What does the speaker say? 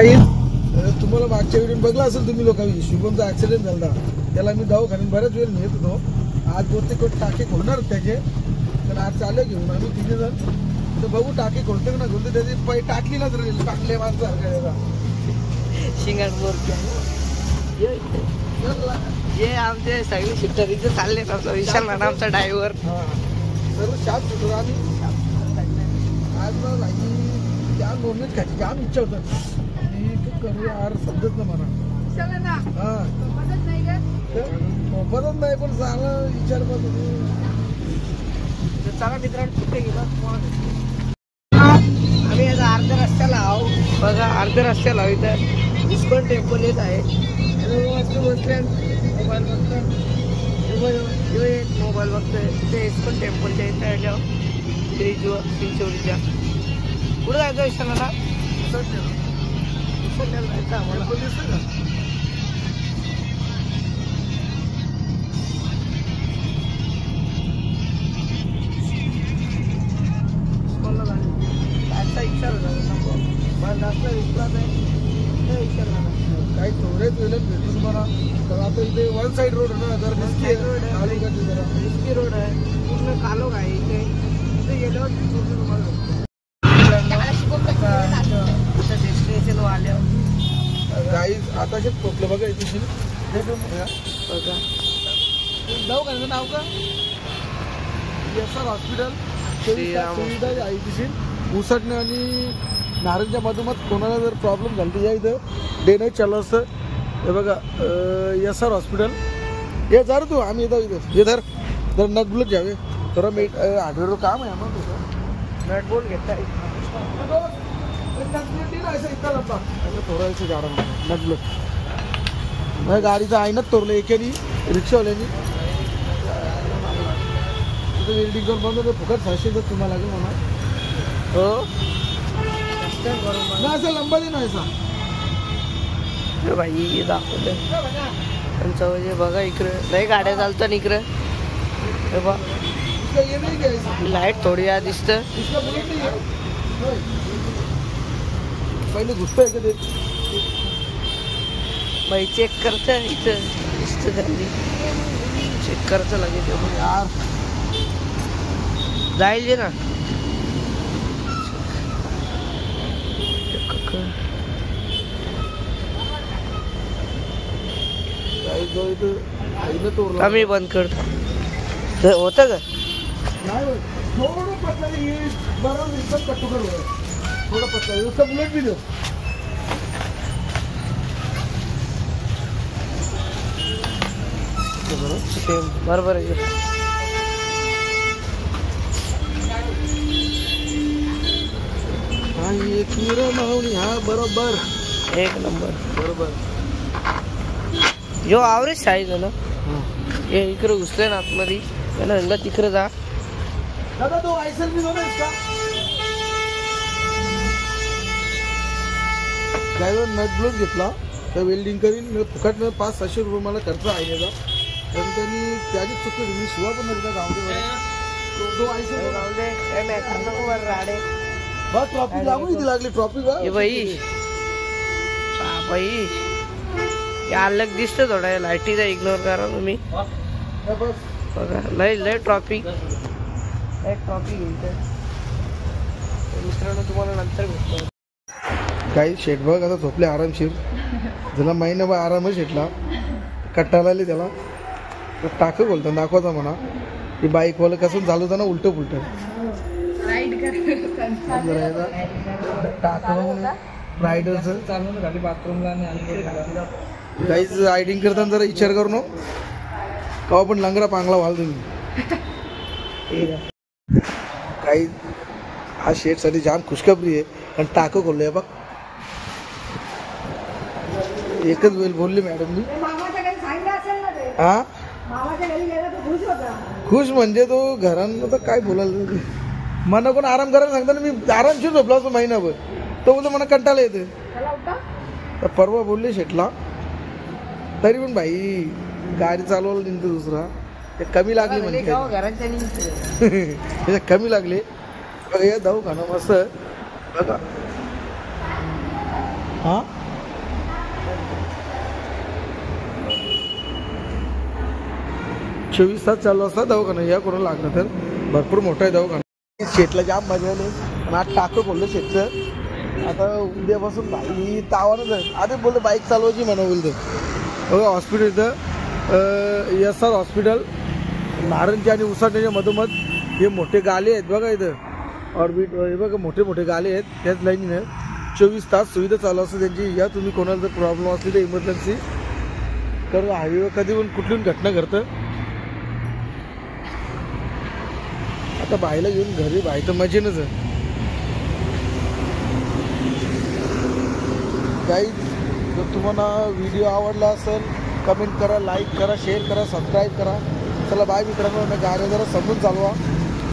तुम्हाला मागच्या व्हिडिओ बघला असेल तुम्ही लोकांनी, शुभमचा ऍक्सिडेंट झाला, त्याला मी दवाखान्यात बऱ्याच वेळ नेत होतो. आज बहुतेक टाके खोलणार त्याचे, तर आज चालू घेऊन आम्ही 3 जण. तर बघू टाके खोलते ना खोलते, त्याची पाय टाकलीलाच राहील, टाकले माणसासारखा शिंगाडपूर हे आमचे सगळे शिफ्टरीचे चालले ना, विशाल ना आमचा ड्रायव्हर सर्व शाप सुटतो. आम्ही आज ना जाम नॉनव्हेज खायची जाम इच्छा होतं, करू यार समजत ना मला. हा मदत नाही पण चांगला विचार करतो. चला मित्रांनो कुठे गेला आम्ही आता अर्ध्या रस्त्याला आहो. बघा अर्ध्या रस्त्याला इथं इस्कॉन टेम्पल येत आहे. मोबाईल बघतोय ते इस्कॉन टेम्पलच्या इथं आल्यावर चिंचवडीच्या पुढे जायचं विशाला जायचं आम्हाला. काही थोडेच वेळेत भेटू तुम्हाला. तर आता इथे वन साईड रोड ना, जर रिस्की रोड आहे पूर्ण कालोख आहे इथे. गेल्यावर तुम्हाला डेस्टिनेशन आल्यावर काही आता पोचलं बघा इथे. दवाखान्याचं नाव का? SR hospital. सुविधा आहे उसटणे आणि नारंगच्या मधोमध. कोणाला जर प्रॉब्लेम झाली या इथं डे नाईट चालू असतं. हे बघा SR हॉस्पिटल. हे जर तू आम्ही येतो इथं हे धर नट बुलेट घ्यावे तर मी हार्डवेअर काम आहे आम्हाला. नट बोल्ट घेता थोडायचं गाडा नट बुलेट. गाडीचं आईनच तोरलं एकेनी रिक्षावाल्यांनी. वेल्डिंग करून बंद फुकट 600 तर तुम्हाला लागेल म्हणा. हो ना असं लंबा दे ना ऐसा भाई दाखवते त्यांचं म्हणजे बघा इकडे नाही गाड्या चालतात इकडे. हे बघ लाईट थोडी या दिसतं. पहिले घुसतोय का ते बाई चेक करतं इथं दिसतं त्यांनी चेक करतं लागेल यार जाईल जे ना. आम्ही बंद कर होतं का नाही थोडं पटलं बरं कट्टू कर थोडं पटलं उसका बुलेट भी दो. बरोबर आहे. हा बरोबर एक नंबर बरोबर. जो आवरेज साईज आहे ना हे इकडे घुसले ना आतमध्ये त्यांना तिकडे जा. दादा तो लायसन भी दो ना इसका. ड्रायव्हर नट ब्लोक घेतला तर वेल्डिंग करीन फुकट 500-600 रुपये मला खर्च आहे याचा. पण त्यांनी त्याची चुकी मी शिवा पण नव्हता गावडे तो आयसन बस ट्रॉफिक लागू इथे लागली ट्रॉफिक बाई अलग दिसतं थोडा लाईटीचा इग्नोर करा तुम्ही. बघा लय ट्रॉफिक मित्रांनो तुम्हाला नंतर भेटतो. काही शेट बघ आता झोपले आरामशीर. ज्याला महिनाभर आरामच शेटला कट्टाला आले त्याला टाकं बोलतात दाखवायचा म्हणा. ही बाईकवालं कसं चालवतं ना उलटं पुलटं रायडरचं चालवून गाडी बाथरूमला. काहीच रायडिंग करताना जरा विचार करू नको का पण लंगरा पांगला व्हाल तुम्ही. काही हा शेटसाठी जाम खुशखबरी आहे. आणि टाकं खोललंय बघ. एकच वेळ बोलली मॅडम मी. हा खुश म्हणजे तो घरांना तर काय बोलायला मला कोण आराम करायला सांगता ना. मी आरामशीर झोपला असतो महिनाभर. तो बोलतो मला कंटाळा येते. तर परवा बोलले शेटला तरी पण भाई गाडी चालवायला दिन दुसरा ते कमी लागली म्हणजे कमी लागले. बघा या दवाखाना मस्त बघा हां 24 तास चालू असतात दवाखाना. या कोणाला लागलं तर भरपूर मोठा आहे दवाखाना. शेतला जाम मजा आली आणि आज टाकं बोललं शेतचं. आता उद्यापासून भाई तावानच आहे. आधी बोलतो बाईक चालवायची म्हणा बोलतो. बघा हॉस्पिटल इथं SR हॉस्पिटल नारंजी आणि उसाटण्याच्या मधोमध हे मोठे गाले आहेत बघा इथं. ऑर्बिट हे बघा मोठे मोठे गाले आहेत. त्याच लाईनीने 24 तास सुविधा चालू असते त्यांची. या तुम्ही कोणाला जर प्रॉब्लेम असली तर इमर्जन्सी कारण हायवेवर कधी पण कुठली घटना घडतं. आता बाईला घेऊन घरी बाई तर मजेनच आहे. काही जर तुम्हाला व्हिडिओ आवडला असेल कमेंट करा, लाईक करा, शेअर करा, सबस्क्राईब करा. चला बाय मित्रांनो. गाड्या जरा समजून चालवा.